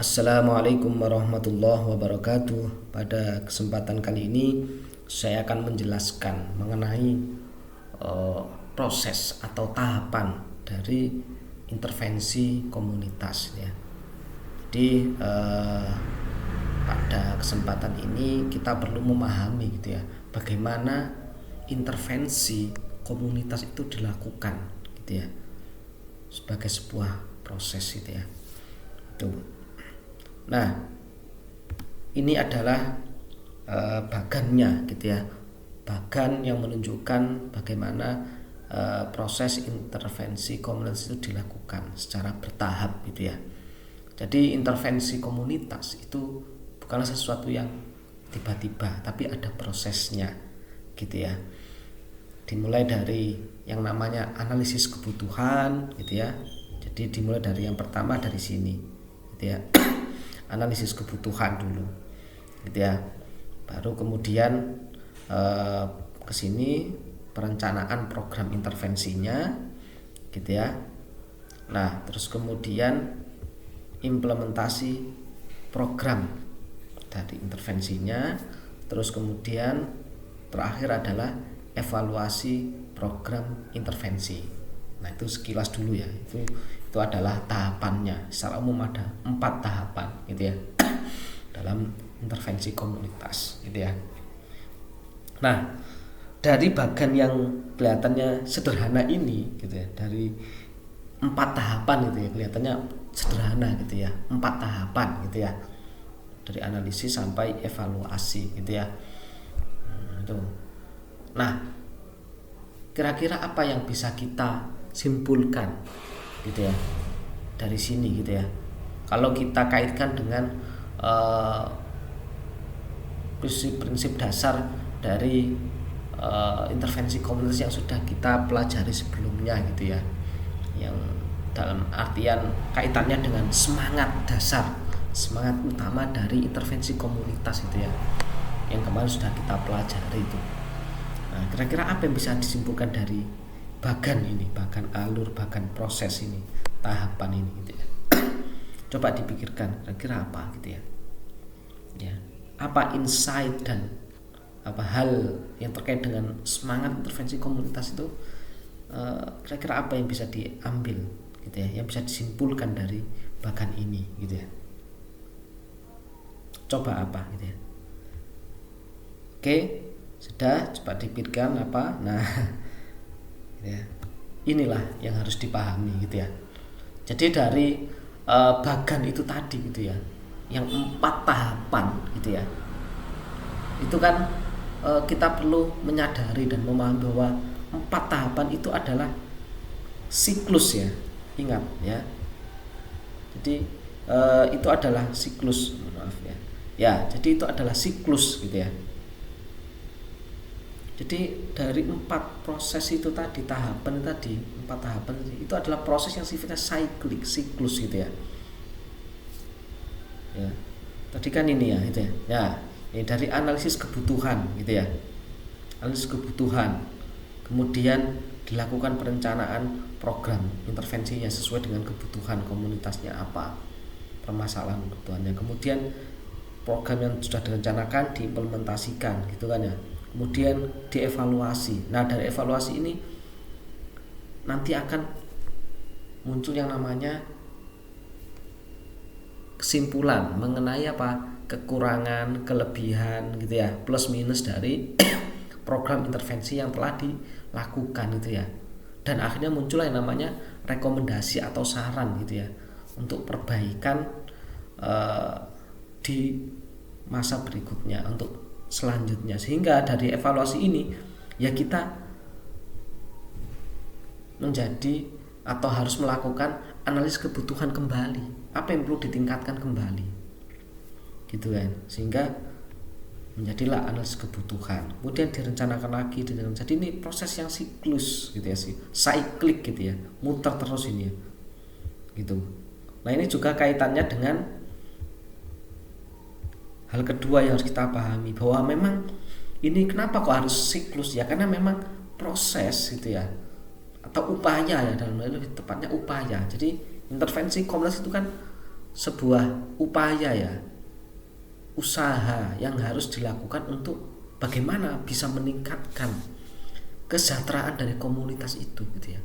Assalamualaikum warahmatullahi wabarakatuh. Pada kesempatan kali ini saya akan menjelaskan mengenai proses atau tahapan dari intervensi komunitas ya. Jadi pada kesempatan ini kita perlu memahami gitu ya, bagaimana intervensi komunitas itu dilakukan gitu ya, sebagai sebuah proses gitu ya. Nah, ini adalah bagannya gitu ya, bagan yang menunjukkan bagaimana proses intervensi komunitas itu dilakukan secara bertahap gitu ya. Jadi intervensi komunitas itu bukanlah sesuatu yang tiba-tiba, tapi ada prosesnya gitu ya. Dimulai dari yang namanya analisis kebutuhan gitu ya. Jadi dimulai dari yang pertama dari sini gitu ya. Analisis kebutuhan dulu gitu ya, baru kemudian ke sini perencanaan program intervensinya gitu ya. Nah, terus kemudian implementasi program dari intervensinya, terus kemudian terakhir adalah evaluasi program intervensi. Nah, itu sekilas dulu ya, itu adalah tahapannya. Secara umum ada 4 tahapan gitu ya dalam intervensi komunitas gitu ya. Nah, dari bagian yang kelihatannya sederhana ini gitu ya, dari 4 tahapan gitu ya, kelihatannya sederhana gitu ya, 4 tahapan gitu ya, dari analisis sampai evaluasi gitu ya. Nah, kira-kira apa yang bisa kita simpulkan gitu ya dari sini gitu ya, kalau kita kaitkan dengan prinsip-prinsip dasar dari intervensi komunitas yang sudah kita pelajari sebelumnya gitu ya, yang dalam artian kaitannya dengan semangat dasar, semangat utama dari intervensi komunitas itu ya, yang kemarin sudah kita pelajari itu. Nah, kira-kira apa yang bisa disimpulkan dari bagan ini, bagan alur, bagan proses ini, tahapan ini gitu ya. Coba dipikirkan kira-kira apa gitu ya. Ya, apa insight dan apa hal yang terkait dengan semangat intervensi komunitas itu, kira-kira apa yang bisa diambil gitu ya, yang bisa disimpulkan dari bagan ini gitu ya. Coba apa gitu ya. Oke, sudah, coba dipikirkan apa. Nah, ya, inilah yang harus dipahami gitu ya. Jadi dari bagan itu tadi gitu ya, yang 4 tahapan gitu ya, itu kan kita perlu menyadari dan memahami bahwa 4 tahapan itu adalah siklus ya, ingat ya. Jadi itu adalah siklus, maaf ya. Ya, jadi itu adalah siklus gitu ya. Jadi dari 4 proses itu tadi, tahapan tadi, 4 tahapan itu adalah proses yang sifatnya siklus gitu ya. Ya. Tadi kan ini ya, itu ya. Ya, ini dari analisis kebutuhan gitu ya. Analisis kebutuhan. Kemudian dilakukan perencanaan program intervensinya sesuai dengan kebutuhan komunitasnya apa, permasalahan kebutuhannya. Kemudian program yang sudah direncanakan diimplementasikan gitu kan ya. Kemudian dievaluasi. Nah, dari evaluasi ini nanti akan muncul yang namanya kesimpulan mengenai apa, kekurangan, kelebihan gitu ya, plus minus dari program intervensi yang telah dilakukan gitu ya. Dan akhirnya muncul yang namanya rekomendasi atau saran gitu ya, untuk perbaikan di masa berikutnya, untuk selanjutnya. Sehingga dari evaluasi ini ya kita menjadi atau harus melakukan analisis kebutuhan kembali, apa yang perlu ditingkatkan kembali gitu kan, sehingga menjadilah analisis kebutuhan, kemudian direncanakan lagi. Jadi ini proses yang siklus gitu ya, cyclic gitu ya, muter terus ini ya gitu. Nah, ini juga kaitannya dengan hal kedua yang harus kita pahami, bahwa memang ini kenapa kok harus siklus ya, karena memang proses gitu ya, atau upaya ya, dalam hal lebih tepatnya upaya. Jadi intervensi komunitas itu kan sebuah upaya ya, usaha yang harus dilakukan untuk bagaimana bisa meningkatkan kesejahteraan dari komunitas itu gitu ya,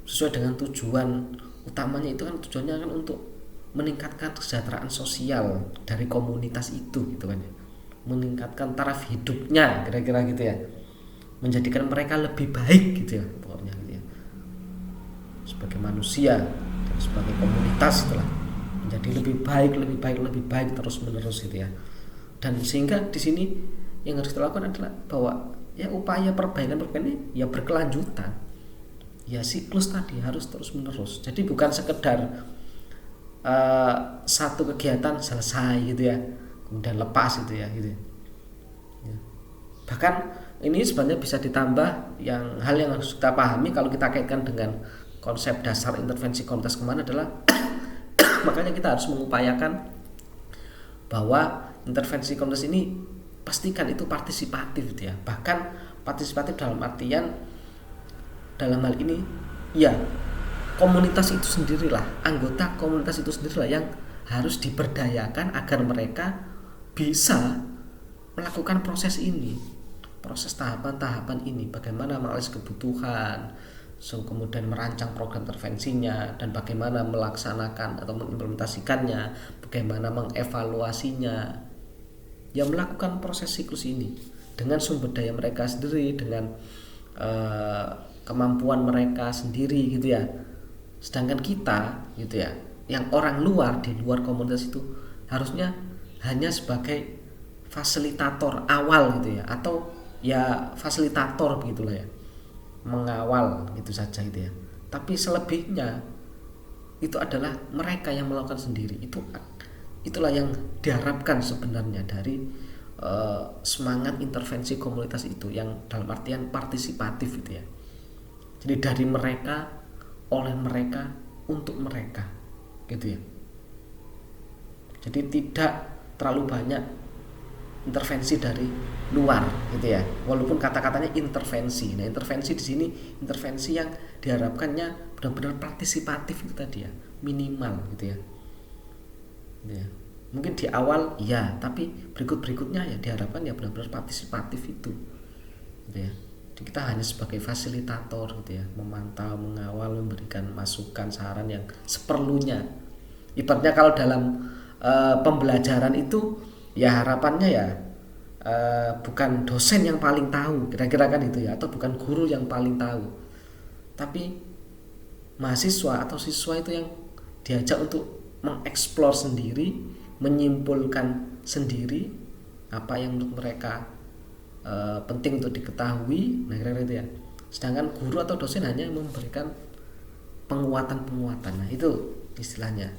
sesuai dengan tujuan utamanya. Itu kan tujuannya kan untuk meningkatkan kesejahteraan sosial dari komunitas itu gitu kan ya, meningkatkan taraf hidupnya kira-kira gitu ya, menjadikan mereka lebih baik gitu ya pokoknya gitu ya, sebagai manusia dan sebagai komunitas itulah menjadi lebih baik terus menerus gitu ya. Dan sehingga di sini yang harus dilakukan adalah bahwa ya upaya perbaikan ini ya berkelanjutan, ya siklus tadi harus terus menerus. Jadi bukan sekedar satu kegiatan selesai gitu ya kemudian lepas gitu ya gitu ya. Bahkan ini sebenarnya bisa ditambah, yang hal yang harus kita pahami kalau kita kaitkan dengan konsep dasar intervensi komunitas kemana adalah makanya kita harus mengupayakan bahwa intervensi komunitas ini pastikan itu partisipatif gitu ya. Bahkan partisipatif dalam artian dalam hal ini ya komunitas itu sendirilah, anggota komunitas itu sendirilah yang harus diberdayakan agar mereka bisa melakukan proses ini, proses tahapan-tahapan ini, bagaimana menganalisis kebutuhan, kemudian merancang program intervensinya, dan bagaimana melaksanakan atau mengimplementasikannya, bagaimana mengevaluasinya, ya melakukan proses siklus ini dengan sumber daya mereka sendiri, dengan kemampuan mereka sendiri gitu ya. Sedangkan kita gitu ya, yang orang luar di luar komunitas itu harusnya hanya sebagai fasilitator awal gitu ya, atau ya fasilitator begitulah ya, mengawal gitu saja gitu ya. Tapi selebihnya itu adalah mereka yang melakukan sendiri. Itulah yang diharapkan sebenarnya dari semangat intervensi komunitas itu, yang dalam artian partisipatif gitu ya. Jadi dari mereka, oleh mereka, untuk mereka gitu ya. Jadi tidak terlalu banyak intervensi dari luar gitu ya, walaupun kata-katanya intervensi. Nah, intervensi di sini intervensi yang diharapkannya benar-benar partisipatif itu tadi ya, minimal gitu ya. Gitu ya. Mungkin di awal ya, tapi berikutnya ya diharapkan ya benar-benar partisipatif itu gitu ya. Jadi kita hanya sebagai fasilitator gitu ya, memantau, mengawal, memberikan masukan, saran yang seperlunya. Ibaratnya kalau dalam pembelajaran itu ya harapannya ya bukan dosen yang paling tahu, kira-kira kan itu ya, atau bukan guru yang paling tahu, tapi mahasiswa atau siswa itu yang diajak untuk mengeksplor sendiri, menyimpulkan sendiri apa yang menurut mereka penting untuk diketahui. Nah, kira-kira itu ya. Sedangkan guru atau dosen hanya memberikan penguatan. Nah, itu istilahnya,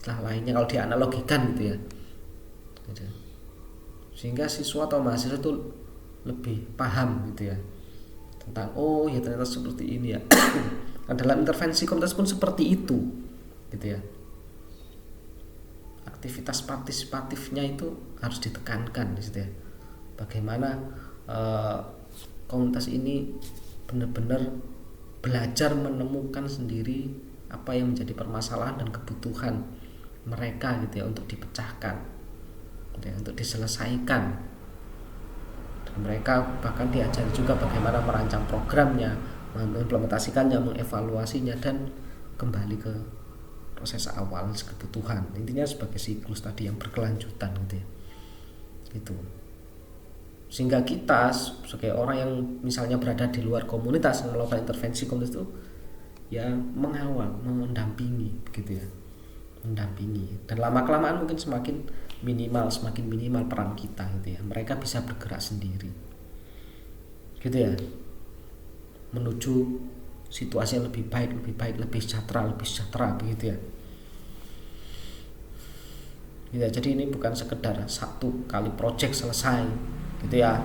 istilah lainnya kalau dianalogikan gitu ya gitu. Sehingga siswa atau mahasiswa itu lebih paham gitu ya tentang oh ya ternyata seperti ini ya. Nah, dalam intervensi komunitas pun seperti itu gitu ya. Aktivitas partisipatifnya itu harus ditekankan di situ ya. Bagaimana komunitas ini benar-benar belajar menemukan sendiri apa yang menjadi permasalahan dan kebutuhan mereka gitu ya, untuk dipecahkan gitu ya, untuk diselesaikan. Dan mereka bahkan diajari juga bagaimana merancang programnya, mengimplementasikannya, mengevaluasinya, dan kembali ke proses awal kebutuhan. Intinya sebagai siklus tadi yang berkelanjutan gitu ya. Gitu. Sehingga kita sebagai orang yang misalnya berada di luar komunitas melakukan intervensi komunitas itu ya mengawal, mendampingi begitu ya, mendampingi. Dan lama kelamaan mungkin semakin minimal peran kita gitu ya. Mereka bisa bergerak sendiri gitu ya, menuju situasi yang lebih baik, lebih sejahtera begitu ya. Ya, jadi ini bukan sekedar satu kali project selesai gitu ya,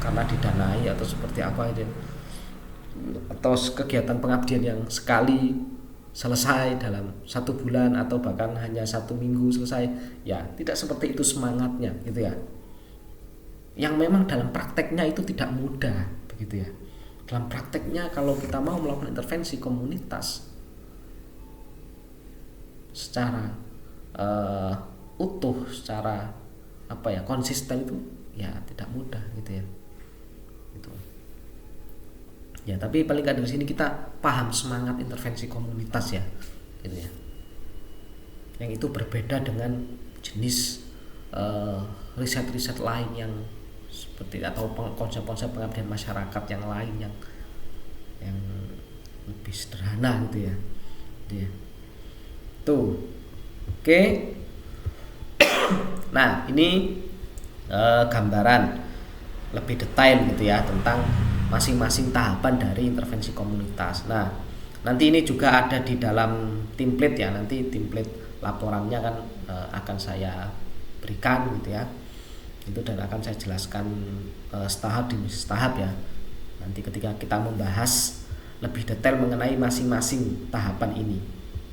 karena didanai atau seperti apa itu, atau kegiatan pengabdian yang sekali selesai dalam 1 bulan atau bahkan hanya 1 minggu selesai. Ya, tidak seperti itu semangatnya gitu ya. Yang memang dalam prakteknya itu tidak mudah begitu ya. Dalam prakteknya kalau kita mau melakukan intervensi komunitas secara utuh, secara konsisten itu ya tidak mudah gitu ya. Gitu. Ya, tapi paling nggak dari sini kita paham semangat intervensi komunitas ya, gitu ya. Yang itu berbeda dengan jenis riset-riset lain yang seperti atau konsep-konsep pengabdian masyarakat yang lain yang lebih sederhana gitu ya. Gitu ya. Tuh, oke. Nah, ini gambaran lebih detail gitu ya tentang masing-masing tahapan dari intervensi komunitas. Nah, nanti ini juga ada di dalam template ya, nanti template laporannya kan akan saya berikan gitu ya. Itu dan akan saya jelaskan setahap demi setahap ya. Nanti ketika kita membahas lebih detail mengenai masing-masing tahapan ini,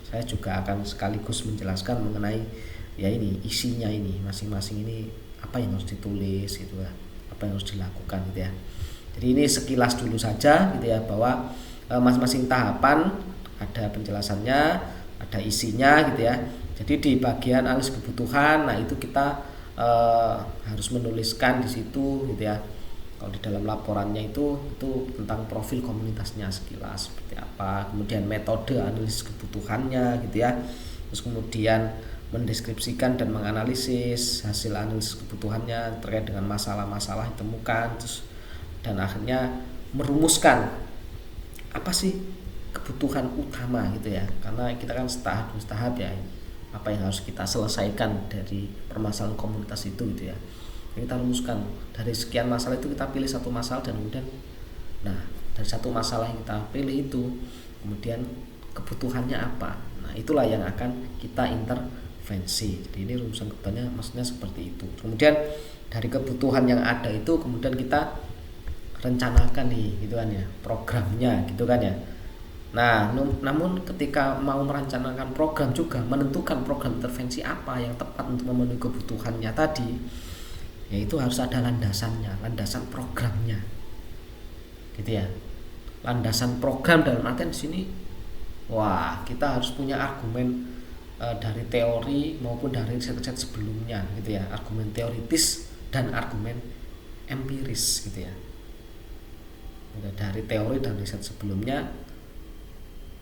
saya juga akan sekaligus menjelaskan mengenai ya ini isinya, ini masing-masing ini apa yang harus ditulis gitu ya, apa yang harus dilakukan gitu ya. Jadi ini sekilas dulu saja gitu ya, bahwa masing-masing tahapan ada penjelasannya, ada isinya gitu ya. Jadi di bagian analisis kebutuhan, nah itu kita harus menuliskan di situ gitu ya. Kalau di dalam laporannya itu tentang profil komunitasnya sekilas seperti apa, kemudian metode analisis kebutuhannya gitu ya. Terus kemudian mendeskripsikan dan menganalisis hasil analisis kebutuhannya terkait dengan masalah-masalah yang ditemukan, terus dan akhirnya merumuskan apa sih kebutuhan utama gitu ya, karena kita kan setahap ya, apa yang harus kita selesaikan dari permasalahan komunitas itu gitu ya. Jadi kita rumuskan dari sekian masalah itu, kita pilih satu masalah dan kemudian dari satu masalah yang kita pilih itu kemudian kebutuhannya apa, nah itulah yang akan kita intervensi. Jadi ini rumusan kebutuhannya maksudnya seperti itu. Kemudian dari kebutuhan yang ada itu kemudian kita rencanakan nih gitu kan ya, programnya gitu kan ya. Nah, namun ketika mau merencanakan program juga menentukan program intervensi apa yang tepat untuk memenuhi kebutuhannya tadi, yaitu harus ada landasannya, landasan programnya, gitu ya. Landasan program dalam artian di sini, wah kita harus punya argumen dari teori maupun dari riset-riset sebelumnya, gitu ya. Argumen teoritis dan argumen empiris, gitu ya. Dari teori dan riset sebelumnya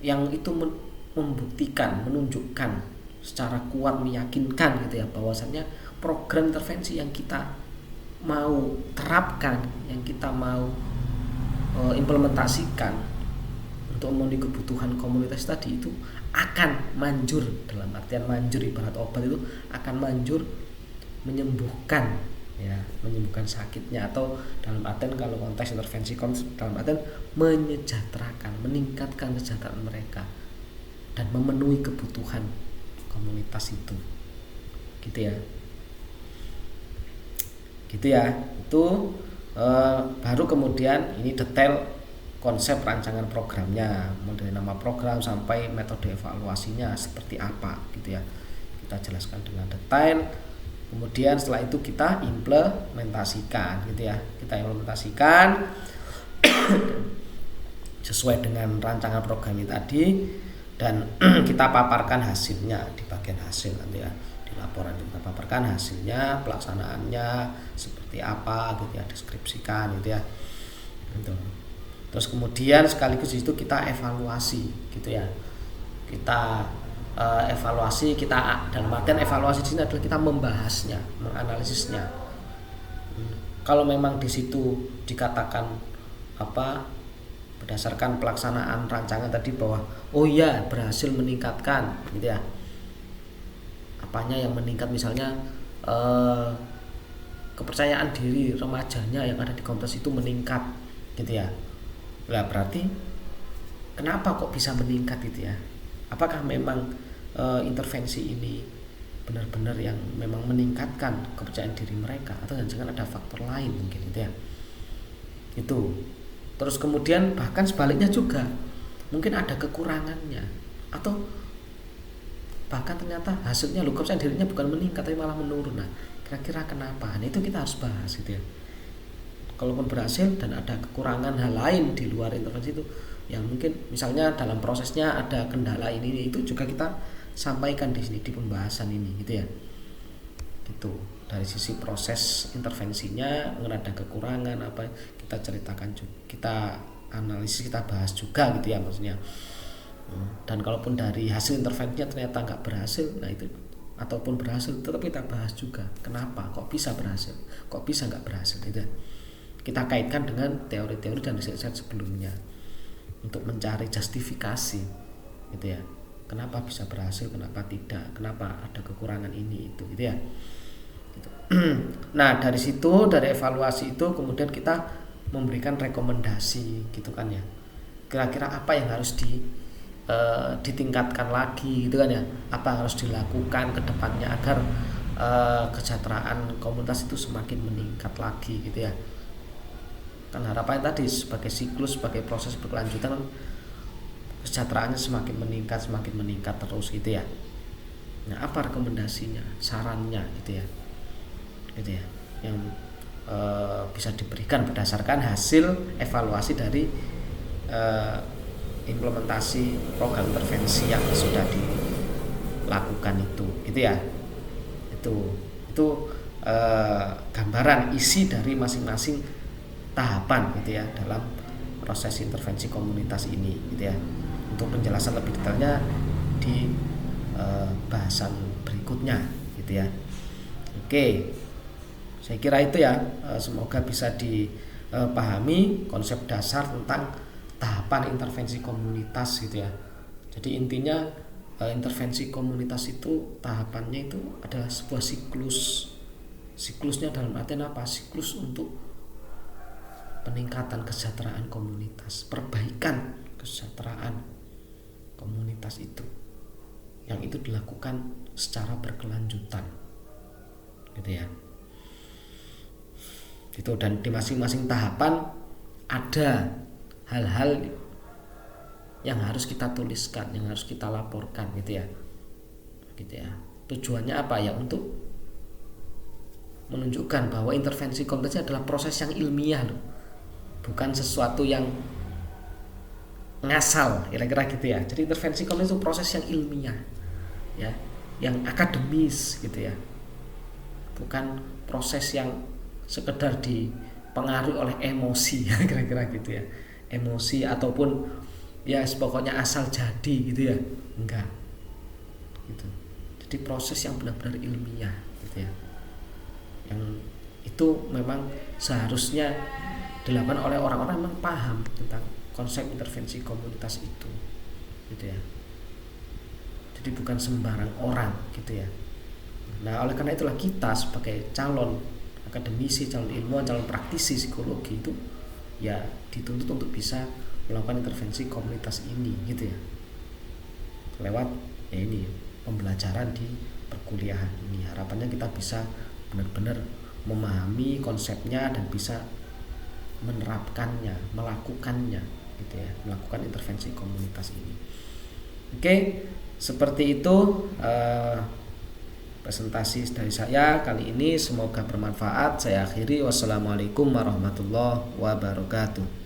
yang itu membuktikan, menunjukkan secara kuat, meyakinkan gitu ya, bahwasannya program intervensi yang kita mau terapkan, yang kita mau implementasikan untuk memenuhi kebutuhan komunitas tadi itu akan manjur, dalam artian manjur ibarat obat itu akan manjur menyembuhkan ya, menyembuhkan sakitnya, atau dalam artian kalau konteks intervensi dalam artian menyejahterakan, meningkatkan kesejahteraan mereka dan memenuhi kebutuhan komunitas itu, gitu ya. Itu baru kemudian ini detail konsep rancangan programnya, mulai dari nama program sampai metode evaluasinya seperti apa, gitu ya. Kita jelaskan dengan detail. Kemudian setelah itu kita implementasikan, gitu ya. Kita implementasikan sesuai dengan rancangan program ini tadi, dan kita paparkan hasilnya di bagian hasil nanti ya. Di laporan kita paparkan hasilnya, pelaksanaannya seperti apa, gitu ya, deskripsikan gitu ya. Gitu. Terus kemudian sekaligus itu kita evaluasi, gitu ya. Kita evaluasi, kita dalam artian evaluasi di sini adalah kita membahasnya, menganalisisnya. Kalau memang di situ dikatakan berdasarkan pelaksanaan rancangan tadi bahwa oh iya berhasil meningkatkan, gitu ya. Apanya yang meningkat, misalnya kepercayaan diri remajanya yang ada di komunitas itu meningkat, gitu ya. Lah berarti kenapa kok bisa meningkat, gitu ya? Apakah memang intervensi ini benar-benar yang memang meningkatkan kepercayaan diri mereka, atau jangan ada faktor lain mungkin, gitu ya. Itu. Terus kemudian bahkan sebaliknya juga mungkin ada kekurangannya, atau bahkan ternyata hasilnya kepercayaan dirinya bukan meningkat tapi malah menurun. Nah, kira-kira kenapa? Nah, itu kita harus bahas, gitu ya. Kalaupun berhasil dan ada kekurangan hal lain di luar intervensi itu, yang mungkin misalnya dalam prosesnya ada kendala ini itu juga kita sampaikan di sini di pembahasan ini gitu ya. Gitu. Dari sisi proses intervensinya, ada kekurangan apa kita ceritakan juga, kita analisis, kita bahas juga gitu ya maksudnya. Dan kalaupun dari hasil intervensinya ternyata nggak berhasil, nah itu ataupun berhasil tetap kita bahas juga kenapa kok bisa berhasil, kok bisa nggak berhasil gitu. Kita kaitkan dengan teori-teori dan riset sebelumnya untuk mencari justifikasi gitu ya, kenapa bisa berhasil, kenapa tidak, kenapa ada kekurangan ini itu gitu ya gitu. Nah dari situ, dari evaluasi itu kemudian kita memberikan rekomendasi gitu kan ya, kira-kira apa yang harus ditingkatkan lagi gitu kan ya, apa yang harus dilakukan ke depannya agar kesejahteraan komunitas itu semakin meningkat lagi gitu ya. Kan harapannya tadi sebagai siklus, sebagai proses berkelanjutan, kesejahteraannya semakin meningkat terus gitu ya. Nah apa rekomendasinya, sarannya gitu ya yang bisa diberikan berdasarkan hasil evaluasi dari implementasi program intervensi yang sudah dilakukan itu gitu ya. Itu gambaran isi dari masing-masing tahapan gitu ya dalam proses intervensi komunitas ini gitu ya. Untuk penjelasan lebih detailnya di bahasan berikutnya gitu ya. Oke, saya kira itu ya, semoga bisa dipahami konsep dasar tentang tahapan intervensi komunitas gitu ya. Jadi intinya intervensi komunitas itu tahapannya itu adalah sebuah siklus. Siklusnya dalam artian apa? Siklus untuk peningkatan kesejahteraan komunitas, perbaikan kesejahteraan komunitas itu, yang itu dilakukan secara berkelanjutan gitu ya. Gitu, dan di masing-masing tahapan ada hal-hal yang harus kita tuliskan, yang harus kita laporkan gitu ya. Tujuannya apa ya? Untuk menunjukkan bahwa intervensi komunitas adalah proses yang ilmiah loh, bukan sesuatu yang ngasal, kira-kira gitu ya. Jadi intervensi komunitas itu proses yang ilmiah ya, yang akademis gitu ya, bukan proses yang sekedar dipengaruhi oleh emosi ya, kira-kira gitu ya, emosi ataupun ya pokoknya asal jadi gitu ya, enggak gitu. Jadi proses yang benar-benar ilmiah gitu ya, yang itu memang seharusnya dilakukan oleh orang-orang yang memang paham tentang konsep intervensi komunitas itu gitu ya. Jadi bukan sembarang orang gitu ya. Nah oleh karena itulah kita sebagai calon akademisi, calon ilmuwan, calon praktisi psikologi itu ya dituntut untuk bisa melakukan intervensi komunitas ini gitu ya, lewat ya ini pembelajaran di perkuliahan ini. Harapannya kita bisa benar-benar memahami konsepnya dan bisa menerapkannya, melakukannya gitu ya, melakukan intervensi komunitas ini. Oke, seperti itu presentasi dari saya kali ini, semoga bermanfaat. Saya akhiri, wassalamualaikum warahmatullahi wabarakatuh.